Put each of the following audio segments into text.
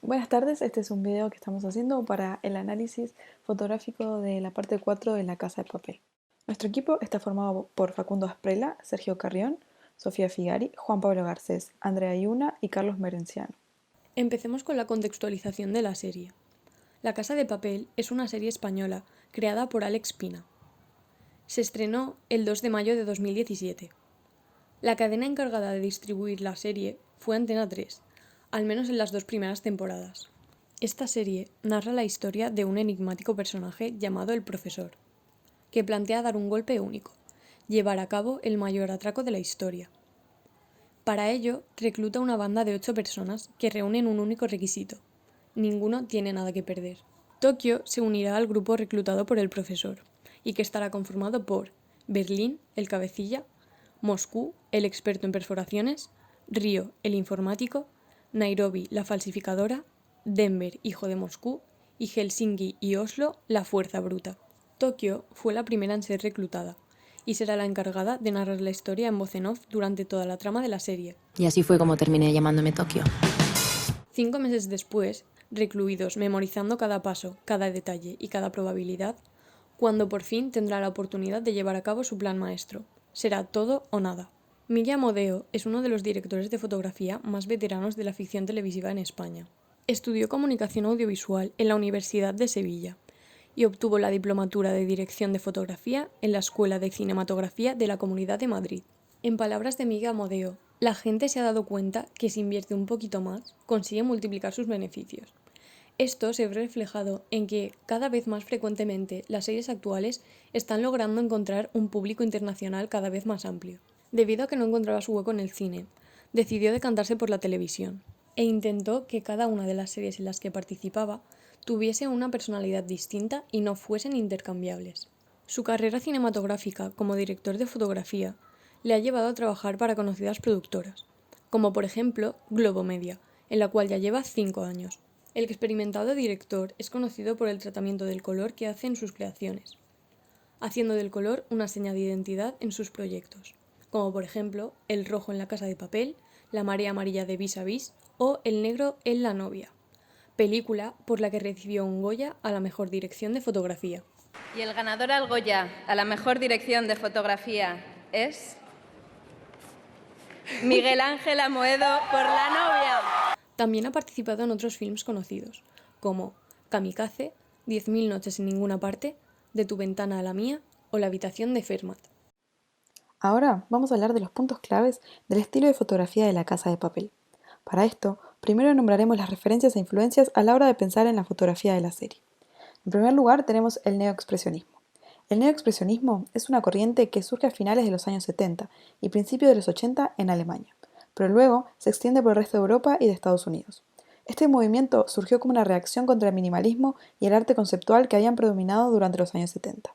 Buenas tardes, este es un video que estamos haciendo para el análisis fotográfico de la parte 4 de La Casa de Papel. Nuestro equipo está formado por Facundo Asprela, Sergio Carrión, Sofía Figari, Juan Pablo Garcés, Andrea Yuna y Carlos Merenciano. Empecemos con la contextualización de la serie. La Casa de Papel es una serie española creada por Alex Pina. Se estrenó el 2 de mayo de 2017. La cadena encargada de distribuir la serie fue Antena 3, al menos en las 2 primeras temporadas. Esta serie narra la historia de un enigmático personaje llamado el Profesor, que plantea dar un golpe único, llevar a cabo el mayor atraco de la historia. Para ello, recluta una banda de 8 personas que reúnen un único requisito: ninguno tiene nada que perder. Tokio se unirá al grupo reclutado por el profesor, y que estará conformado por Berlín, el cabecilla, Moscú, el experto en perforaciones, Río, el informático, Nairobi, la falsificadora, Denver, hijo de Moscú, y Helsinki y Oslo, la fuerza bruta. Tokio fue la primera en ser reclutada, y será la encargada de narrar la historia en voz en off durante toda la trama de la serie. Y así fue como terminé llamándome Tokio. 5 meses después, recluidos memorizando cada paso, cada detalle y cada probabilidad, cuando por fin tendrá la oportunidad de llevar a cabo su plan maestro. Será todo o nada. Miguel Amodeo es uno de los directores de fotografía más veteranos de la ficción televisiva en España. Estudió comunicación audiovisual en la Universidad de Sevilla y obtuvo la diplomatura de dirección de fotografía en la Escuela de Cinematografía de la Comunidad de Madrid. En palabras de Miguel Amodeo, la gente se ha dado cuenta que si invierte un poquito más, consigue multiplicar sus beneficios. Esto se ve reflejado en que cada vez más frecuentemente las series actuales están logrando encontrar un público internacional cada vez más amplio. Debido a que no encontraba su hueco en el cine, decidió decantarse por la televisión e intentó que cada una de las series en las que participaba tuviese una personalidad distinta y no fuesen intercambiables. Su carrera cinematográfica como director de fotografía le ha llevado a trabajar para conocidas productoras, como por ejemplo Globomedia, en la cual ya lleva 5 años. El experimentado director es conocido por el tratamiento del color que hace en sus creaciones, haciendo del color una seña de identidad en sus proyectos, como por ejemplo el rojo en La Casa de Papel, la marea amarilla de Vis a Vis o el negro en La novia, película por la que recibió un Goya a la mejor dirección de fotografía. Y el ganador al Goya a la mejor dirección de fotografía es Miguel Ángel Amoedo por La novia. También ha participado en otros films conocidos, como Kamikaze, 10.000 noches en ninguna parte, De tu ventana a la mía o La habitación de Fermat. Ahora vamos a hablar de los puntos claves del estilo de fotografía de La Casa de Papel. Para esto, primero nombraremos las referencias e influencias a la hora de pensar en la fotografía de la serie. En primer lugar tenemos el neoexpresionismo. El neoexpresionismo es una corriente que surge a finales de los años 70 y principios de los 80 en Alemania, pero luego se extiende por el resto de Europa y de Estados Unidos. Este movimiento surgió como una reacción contra el minimalismo y el arte conceptual que habían predominado durante los años 70.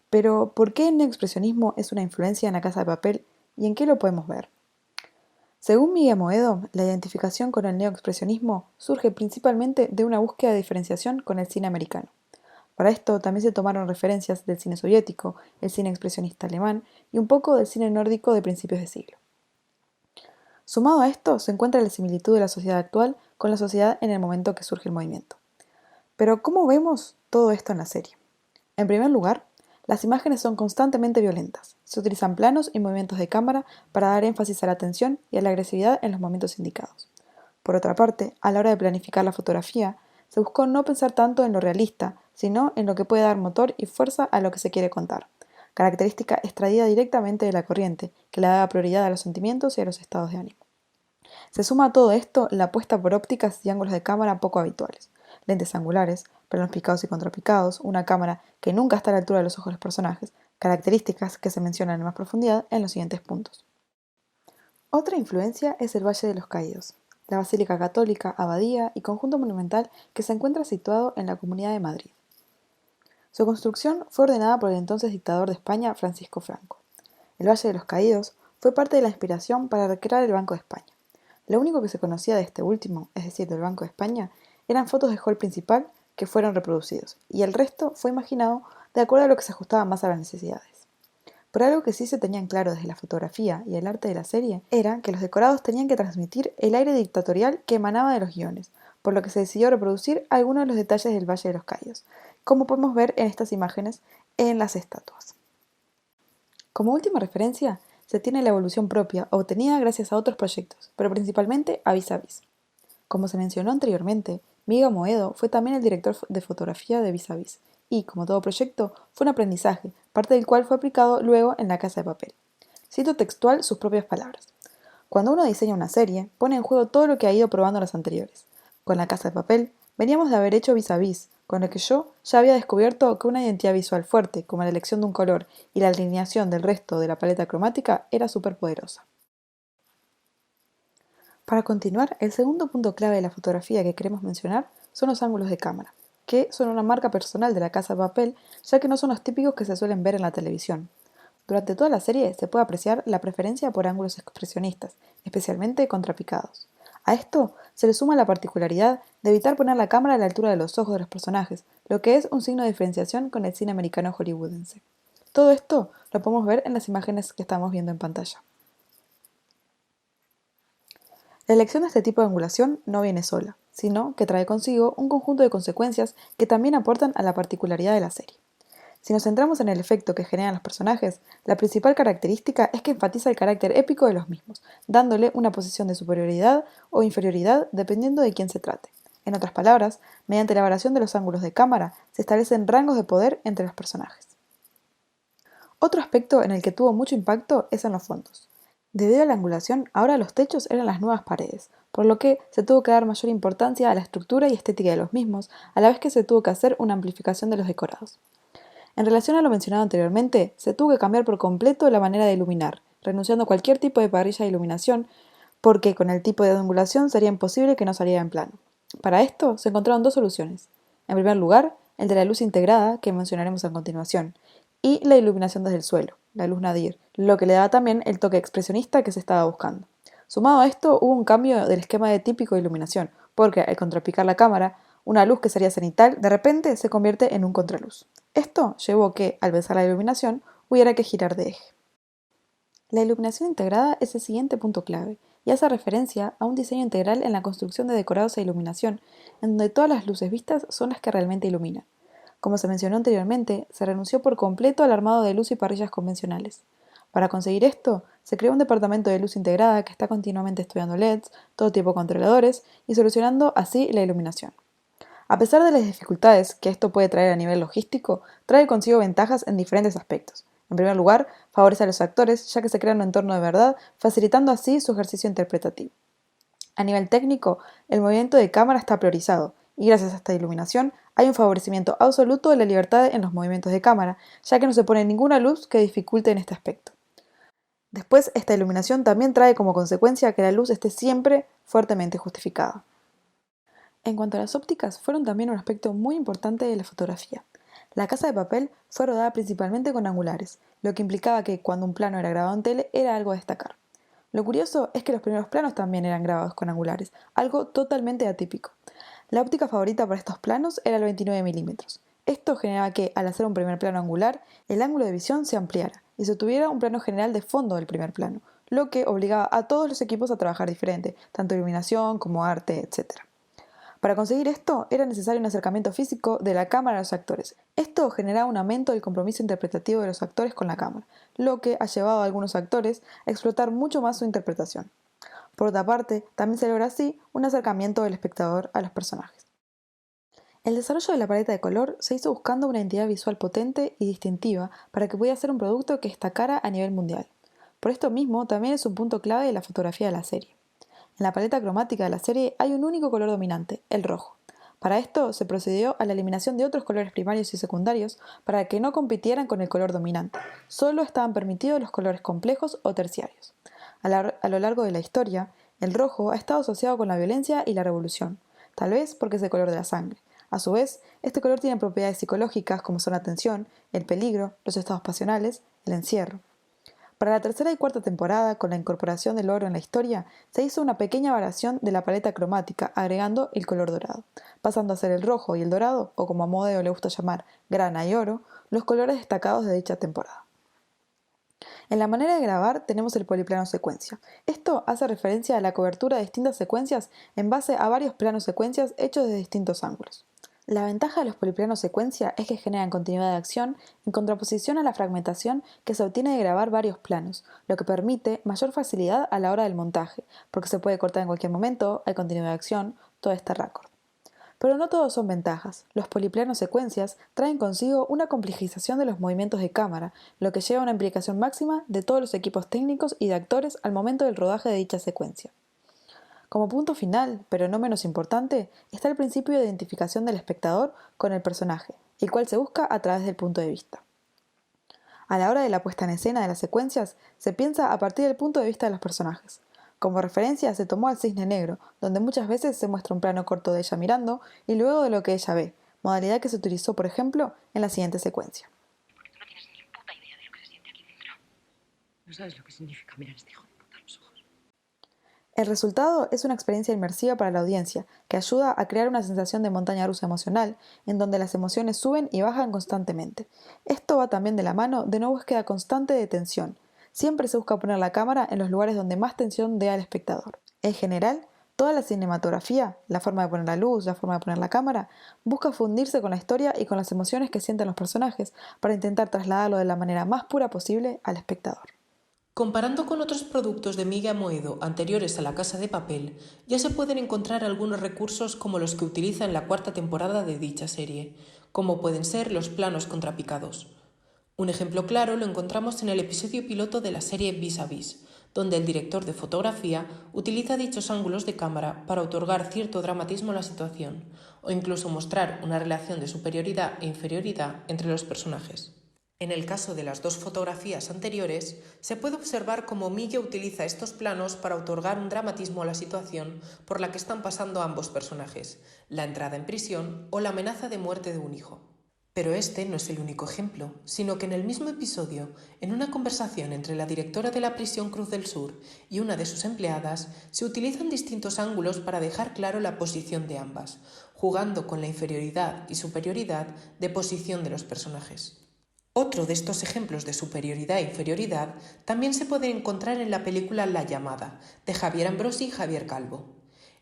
Pero, ¿por qué el neoexpresionismo es una influencia en La Casa de Papel y en qué lo podemos ver? Según Miguel Moedo, la identificación con el neoexpresionismo surge principalmente de una búsqueda de diferenciación con el cine americano. Para esto también se tomaron referencias del cine soviético, el cine expresionista alemán y un poco del cine nórdico de principios de siglo. Sumado a esto se encuentra la similitud de la sociedad actual con la sociedad en el momento que surge el movimiento. Pero ¿cómo vemos todo esto en la serie? En primer lugar, las imágenes son constantemente violentas. Se utilizan planos y movimientos de cámara para dar énfasis a la tensión y a la agresividad en los momentos indicados. Por otra parte, a la hora de planificar la fotografía, se buscó no pensar tanto en lo realista, sino en lo que puede dar motor y fuerza a lo que se quiere contar, característica extraída directamente de la corriente, que le da prioridad a los sentimientos y a los estados de ánimo. Se suma a todo esto la apuesta por ópticas y ángulos de cámara poco habituales, lentes angulares, planos picados y contrapicados, una cámara que nunca está a la altura de los ojos de los personajes, características que se mencionan en más profundidad en los siguientes puntos. Otra influencia es el Valle de los Caídos, la Basílica Católica, abadía y conjunto monumental que se encuentra situado en la Comunidad de Madrid. Su construcción fue ordenada por el entonces dictador de España, Francisco Franco. El Valle de los Caídos fue parte de la inspiración para recrear el Banco de España. Lo único que se conocía de este último, es decir, del Banco de España, eran fotos del hall principal que fueron reproducidos, y el resto fue imaginado de acuerdo a lo que se ajustaba más a las necesidades. Pero algo que sí se tenían claro desde la fotografía y el arte de la serie era que los decorados tenían que transmitir el aire dictatorial que emanaba de los guiones, por lo que se decidió reproducir algunos de los detalles del Valle de los Caídos, como podemos ver en estas imágenes en las estatuas. Como última referencia, se tiene la evolución propia obtenida gracias a otros proyectos, pero principalmente a Vis a Vis. Como se mencionó anteriormente, Miguel Moedo fue también el director de fotografía de Vis a Vis, y, como todo proyecto, fue un aprendizaje, parte del cual fue aplicado luego en La Casa de Papel. Cito textual sus propias palabras. Cuando uno diseña una serie, pone en juego todo lo que ha ido probando las anteriores. Con La Casa de Papel, veníamos de haber hecho Vis a Vis, con lo que yo ya había descubierto que una identidad visual fuerte, como la elección de un color y la alineación del resto de la paleta cromática, era súper poderosa. Para continuar, el segundo punto clave de la fotografía que queremos mencionar son los ángulos de cámara, que son una marca personal de La Casa de Papel, ya que no son los típicos que se suelen ver en la televisión. Durante toda la serie se puede apreciar la preferencia por ángulos expresionistas, especialmente contrapicados. A esto se le suma la particularidad de evitar poner la cámara a la altura de los ojos de los personajes, lo que es un signo de diferenciación con el cine americano hollywoodense. Todo esto lo podemos ver en las imágenes que estamos viendo en pantalla. La elección de este tipo de angulación no viene sola, sino que trae consigo un conjunto de consecuencias que también aportan a la particularidad de la serie. Si nos centramos en el efecto que generan los personajes, la principal característica es que enfatiza el carácter épico de los mismos, dándole una posición de superioridad o inferioridad dependiendo de quién se trate. En otras palabras, mediante la variación de los ángulos de cámara, se establecen rangos de poder entre los personajes. Otro aspecto en el que tuvo mucho impacto es en los fondos. Debido a la angulación, ahora los techos eran las nuevas paredes, por lo que se tuvo que dar mayor importancia a la estructura y estética de los mismos, a la vez que se tuvo que hacer una amplificación de los decorados. En relación a lo mencionado anteriormente, se tuvo que cambiar por completo la manera de iluminar, renunciando a cualquier tipo de parrilla de iluminación, porque con el tipo de angulación sería imposible que no saliera en plano. Para esto se encontraron dos soluciones. En primer lugar, el de la luz integrada, que mencionaremos a continuación, y la iluminación desde el suelo, la luz nadir, lo que le daba también el toque expresionista que se estaba buscando. Sumado a esto, hubo un cambio del esquema de típico de iluminación, porque al contrapicar la cámara, una luz que sería cenital de repente se convierte en un contraluz. Esto llevó a que, al besar la iluminación, hubiera que girar de eje. La iluminación integrada es el siguiente punto clave, y hace referencia a un diseño integral en la construcción de decorados e iluminación, en donde todas las luces vistas son las que realmente iluminan. Como se mencionó anteriormente, se renunció por completo al armado de luz y parrillas convencionales. Para conseguir esto, se creó un departamento de luz integrada que está continuamente estudiando LEDs, todo tipo de controladores y solucionando así la iluminación. A pesar de las dificultades que esto puede traer a nivel logístico, trae consigo ventajas en diferentes aspectos. En primer lugar, favorece a los actores, ya que se crea un entorno de verdad, facilitando así su ejercicio interpretativo. A nivel técnico, el movimiento de cámara está priorizado, y gracias a esta iluminación hay un favorecimiento absoluto de la libertad en los movimientos de cámara, ya que no se pone ninguna luz que dificulte en este aspecto. Después, esta iluminación también trae como consecuencia que la luz esté siempre fuertemente justificada. En cuanto a las ópticas, fueron también un aspecto muy importante de la fotografía. La Casa de Papel fue rodada principalmente con angulares, lo que implicaba que cuando un plano era grabado en tele era algo a destacar. Lo curioso es que los primeros planos también eran grabados con angulares, algo totalmente atípico. La óptica favorita para estos planos era el 29 milímetros. Esto generaba que, al hacer un primer plano angular, el ángulo de visión se ampliara y se tuviera un plano general de fondo del primer plano, lo que obligaba a todos los equipos a trabajar diferente, tanto iluminación como arte, etc. Para conseguir esto, era necesario un acercamiento físico de la cámara a los actores. Esto generaba un aumento del compromiso interpretativo de los actores con la cámara, lo que ha llevado a algunos actores a explotar mucho más su interpretación. Por otra parte, también se logra así un acercamiento del espectador a los personajes. El desarrollo de la paleta de color se hizo buscando una identidad visual potente y distintiva para que pudiera ser un producto que destacara a nivel mundial. Por esto mismo, también es un punto clave de la fotografía de la serie. En la paleta cromática de la serie hay un único color dominante, el rojo. Para esto se procedió a la eliminación de otros colores primarios y secundarios para que no compitieran con el color dominante. Solo estaban permitidos los colores complejos o terciarios. A lo largo de la historia, el rojo ha estado asociado con la violencia y la revolución, tal vez porque es el color de la sangre. A su vez, este color tiene propiedades psicológicas como son la tensión, el peligro, los estados pasionales, el encierro. Para la tercera y cuarta temporada, con la incorporación del oro en la historia, se hizo una pequeña variación de la paleta cromática, agregando el color dorado, pasando a ser el rojo y el dorado, o como a Modeo le gusta llamar grana y oro, los colores destacados de dicha temporada. En la manera de grabar tenemos el poliplano secuencia. Esto hace referencia a la cobertura de distintas secuencias en base a varios planos secuencias hechos desde distintos ángulos. La ventaja de los poliplanos secuencia es que generan continuidad de acción en contraposición a la fragmentación que se obtiene de grabar varios planos, lo que permite mayor facilidad a la hora del montaje, porque se puede cortar en cualquier momento, hay continuidad de acción, todo está raccord. Pero no todos son ventajas. Los poliplanos secuencias traen consigo una complejización de los movimientos de cámara, lo que lleva a una implicación máxima de todos los equipos técnicos y de actores al momento del rodaje de dicha secuencia. Como punto final, pero no menos importante, está el principio de identificación del espectador con el personaje, el cual se busca a través del punto de vista. A la hora de la puesta en escena de las secuencias, se piensa a partir del punto de vista de los personajes. Como referencia se tomó al cisne negro, donde muchas veces se muestra un plano corto de ella mirando y luego de lo que ella ve, modalidad que se utilizó, por ejemplo, en la siguiente secuencia. Porque tú no tienes ni puta idea de lo que se siente aquí dentro. No sabes lo que significa mirar a este hijo de puta a los ojos. El resultado es una experiencia inmersiva para la audiencia, que ayuda a crear una sensación de montaña rusa emocional, en donde las emociones suben y bajan constantemente. Esto va también de la mano de una búsqueda constante de tensión. Siempre se busca poner la cámara en los lugares donde más tensión dé al espectador. En general, toda la cinematografía, la forma de poner la luz, la forma de poner la cámara, busca fundirse con la historia y con las emociones que sienten los personajes para intentar trasladarlo de la manera más pura posible al espectador. Comparando con otros productos de Miguel Amoedo anteriores a La Casa de Papel, ya se pueden encontrar algunos recursos como los que utiliza en la cuarta temporada de dicha serie, como pueden ser los planos contrapicados. Un ejemplo claro lo encontramos en el episodio piloto de la serie Vis a Vis, donde el director de fotografía utiliza dichos ángulos de cámara para otorgar cierto dramatismo a la situación, o incluso mostrar una relación de superioridad e inferioridad entre los personajes. En el caso de las dos fotografías anteriores, se puede observar cómo Miguel utiliza estos planos para otorgar un dramatismo a la situación por la que están pasando ambos personajes, la entrada en prisión o la amenaza de muerte de un hijo. Pero este no es el único ejemplo, sino que en el mismo episodio, en una conversación entre la directora de la prisión Cruz del Sur y una de sus empleadas, se utilizan distintos ángulos para dejar claro la posición de ambas, jugando con la inferioridad y superioridad de posición de los personajes. Otro de estos ejemplos de superioridad e inferioridad también se puede encontrar en la película La Llamada, de Javier Ambrosi y Javier Calvo.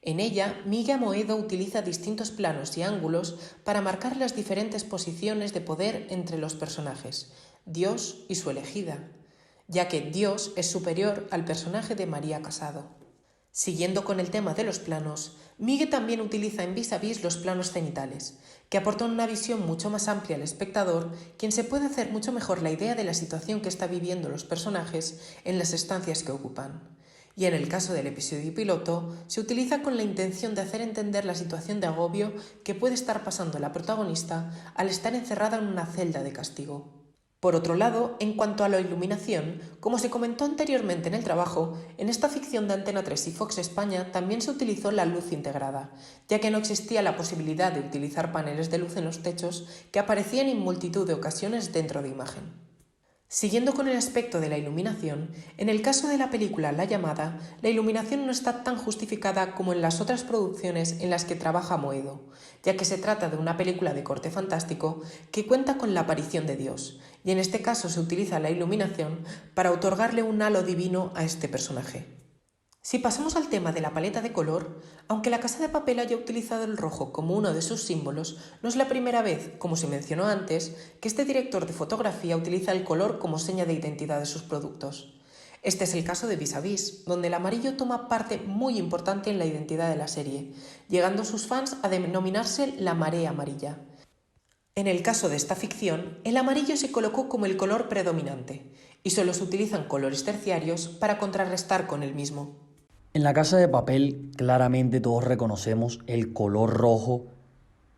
En ella, Miguel Amoedo utiliza distintos planos y ángulos para marcar las diferentes posiciones de poder entre los personajes, Dios y su elegida, ya que Dios es superior al personaje de María Casado. Siguiendo con el tema de los planos, Miguel también utiliza en Vis a Vis los planos cenitales, que aportan una visión mucho más amplia al espectador, quien se puede hacer mucho mejor la idea de la situación que está viviendo los personajes en las estancias que ocupan. Y en el caso del episodio piloto, se utiliza con la intención de hacer entender la situación de agobio que puede estar pasando la protagonista al estar encerrada en una celda de castigo. Por otro lado, en cuanto a la iluminación, como se comentó anteriormente en el trabajo, en esta ficción de Antena 3 y Fox España también se utilizó la luz integrada, ya que no existía la posibilidad de utilizar paneles de luz en los techos que aparecían en multitud de ocasiones dentro de imagen. Siguiendo con el aspecto de la iluminación, en el caso de la película La Llamada, la iluminación no está tan justificada como en las otras producciones en las que trabaja Amoedo, ya que se trata de una película de corte fantástico que cuenta con la aparición de Dios, y en este caso se utiliza la iluminación para otorgarle un halo divino a este personaje. Si pasamos al tema de la paleta de color, aunque La Casa de Papel haya utilizado el rojo como uno de sus símbolos, no es la primera vez, como se mencionó antes, que este director de fotografía utiliza el color como seña de identidad de sus productos. Este es el caso de Vis a Vis, donde el amarillo toma parte muy importante en la identidad de la serie, llegando sus fans a denominarse la marea amarilla. En el caso de esta ficción, el amarillo se colocó como el color predominante, y solo se utilizan colores terciarios para contrarrestar con el mismo. En La Casa de Papel, claramente todos reconocemos el color rojo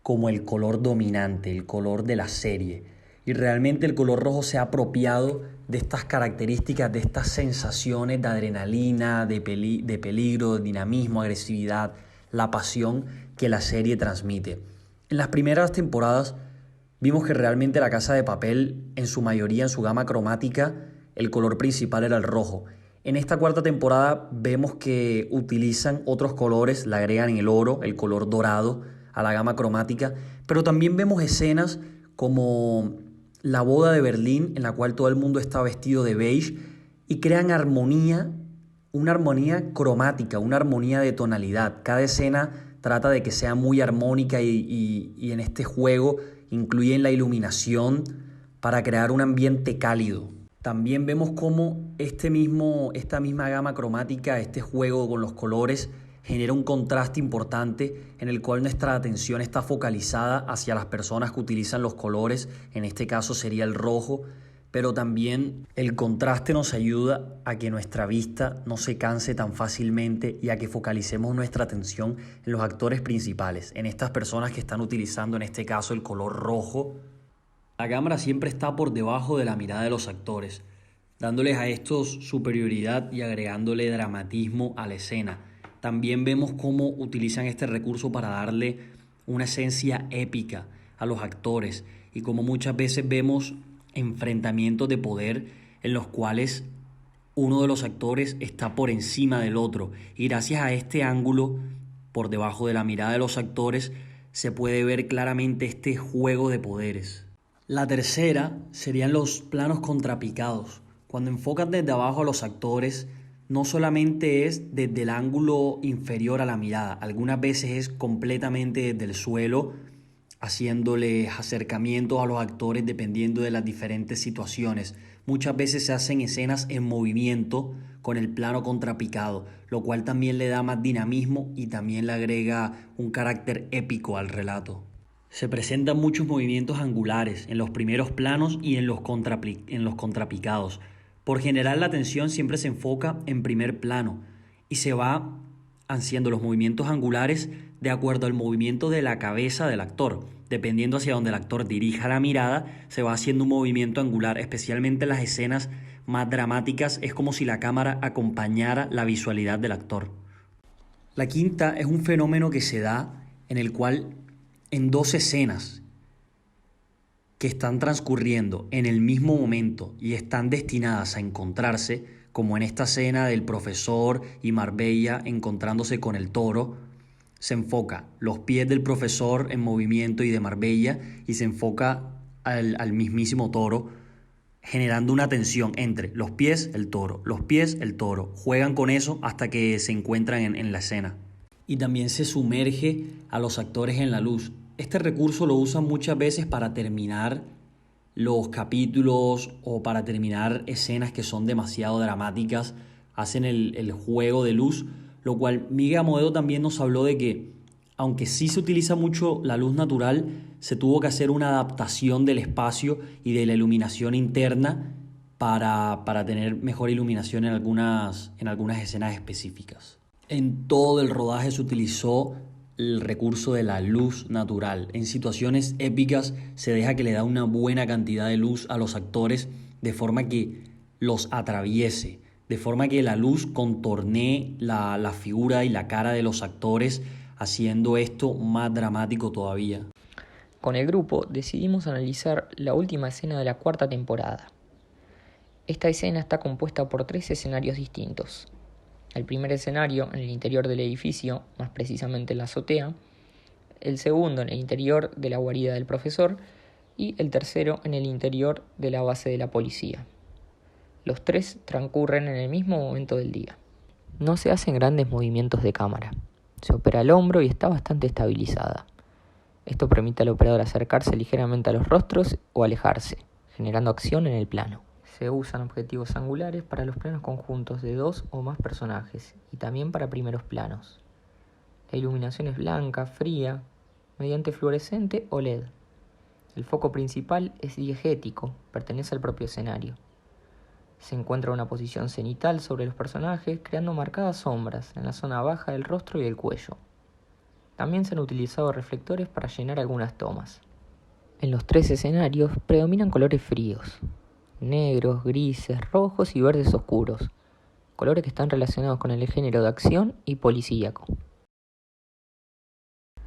como el color dominante, el color de la serie. Y realmente el color rojo se ha apropiado de estas características, de estas sensaciones de adrenalina, de peligro, de dinamismo, agresividad, la pasión que la serie transmite. En las primeras temporadas vimos que realmente La Casa de Papel, en su mayoría, en su gama cromática, el color principal era el rojo. En esta cuarta temporada vemos que utilizan otros colores, le agregan el oro, el color dorado a la gama cromática, pero también vemos escenas como la boda de Berlín en la cual todo el mundo está vestido de beige y crean armonía, una armonía cromática, una armonía de tonalidad. Cada escena trata de que sea muy armónica y en este juego incluyen la iluminación para crear un ambiente cálido. También vemos cómo esta misma gama cromática, este juego con los colores, genera un contraste importante en el cual nuestra atención está focalizada hacia las personas que utilizan los colores, en este caso sería el rojo, pero también el contraste nos ayuda a que nuestra vista no se canse tan fácilmente y a que focalicemos nuestra atención en los actores principales, en estas personas que están utilizando en este caso el color rojo. La cámara siempre está por debajo de la mirada de los actores, dándoles a estos superioridad y agregándole dramatismo a la escena. También vemos cómo utilizan este recurso para darle una esencia épica a los actores y como muchas veces vemos enfrentamientos de poder en los cuales uno de los actores está por encima del otro y gracias a este ángulo por debajo de la mirada de los actores se puede ver claramente este juego de poderes. La tercera serían los planos contrapicados. Cuando enfocan desde abajo a los actores, no solamente es desde el ángulo inferior a la mirada, algunas veces es completamente desde el suelo, haciéndoles acercamientos a los actores dependiendo de las diferentes situaciones. Muchas veces se hacen escenas en movimiento con el plano contrapicado, lo cual también le da más dinamismo y también le agrega un carácter épico al relato. Se presentan muchos movimientos angulares en los primeros planos y en los contrapicados. Por general la atención siempre se enfoca en primer plano y se va haciendo los movimientos angulares de acuerdo al movimiento de la cabeza del actor. Dependiendo hacia donde el actor dirija la mirada, se va haciendo un movimiento angular, especialmente en las escenas más dramáticas, es como si la cámara acompañara la visualidad del actor. La quinta es un fenómeno que se da en el cual en dos escenas que están transcurriendo en el mismo momento y están destinadas a encontrarse, como en esta escena del profesor y Marbella encontrándose con el toro, se enfoca los pies del profesor en movimiento y de Marbella y se enfoca al mismísimo toro, generando una tensión entre los pies, el toro, los pies, el toro. Juegan con eso hasta que se encuentran en la escena. Y también se sumerge a los actores en la luz. Este recurso lo usan muchas veces para terminar los capítulos o para terminar escenas que son demasiado dramáticas. Hacen el juego de luz, lo cual Miguel Amoedo también nos habló de que, aunque sí se utiliza mucho la luz natural, se tuvo que hacer una adaptación del espacio y de la iluminación interna para tener mejor iluminación en algunas escenas específicas. En todo el rodaje se utilizó el recurso de la luz natural. En situaciones épicas se deja que le da una buena cantidad de luz a los actores de forma que los atraviese, de forma que la luz contornee la figura y la cara de los actores, haciendo esto más dramático todavía. Con el grupo decidimos analizar la última escena de la cuarta temporada. Esta escena está compuesta por 3 escenarios distintos. El primer escenario en el interior del edificio, más precisamente en la azotea, el segundo en el interior de la guarida del profesor y el tercero en el interior de la base de la policía. Los 3 transcurren en el mismo momento del día. No se hacen grandes movimientos de cámara. Se opera al hombro y está bastante estabilizada. Esto permite al operador acercarse ligeramente a los rostros o alejarse, generando acción en el plano. Se usan objetivos angulares para los planos conjuntos de 2 o más personajes y también para primeros planos. La iluminación es blanca, fría, mediante fluorescente o LED. El foco principal es diegético, pertenece al propio escenario. Se encuentra una posición cenital sobre los personajes, creando marcadas sombras en la zona baja del rostro y el cuello. También se han utilizado reflectores para llenar algunas tomas. En los 3 escenarios predominan colores fríos, negros, grises, rojos y verdes oscuros, colores que están relacionados con el género de acción y policíaco.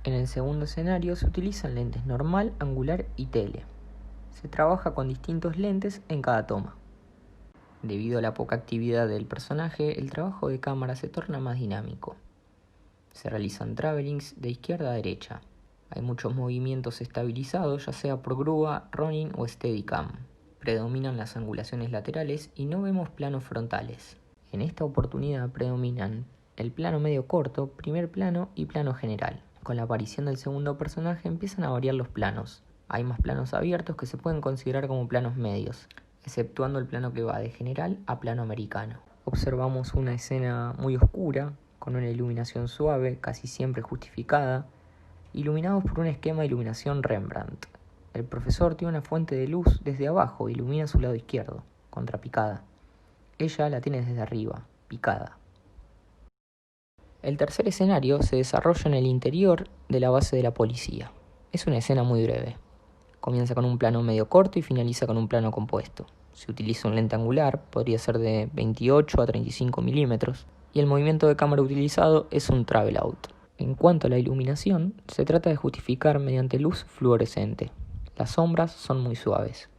En el segundo escenario se utilizan lentes normal, angular y tele. Se trabaja con distintos lentes en cada toma. Debido a la poca actividad del personaje, el trabajo de cámara se torna más dinámico. Se realizan travelings de izquierda a derecha. Hay muchos movimientos estabilizados, ya sea por grúa, running o steadicam. Predominan las angulaciones laterales y no vemos planos frontales. En esta oportunidad predominan el plano medio corto, primer plano y plano general. Con la aparición del segundo personaje empiezan a variar los planos. Hay más planos abiertos que se pueden considerar como planos medios, exceptuando el plano que va de general a plano americano. Observamos una escena muy oscura, con una iluminación suave, casi siempre justificada, iluminados por un esquema de iluminación Rembrandt. El profesor tiene una fuente de luz desde abajo e ilumina su lado izquierdo, contrapicada. Ella la tiene desde arriba, picada. El tercer escenario se desarrolla en el interior de la base de la policía. Es una escena muy breve. Comienza con un plano medio corto y finaliza con un plano compuesto. Se utiliza un lente angular, podría ser de 28 a 35 milímetros, y el movimiento de cámara utilizado es un travel out. En cuanto a la iluminación, se trata de justificar mediante luz fluorescente. Las sombras son muy suaves.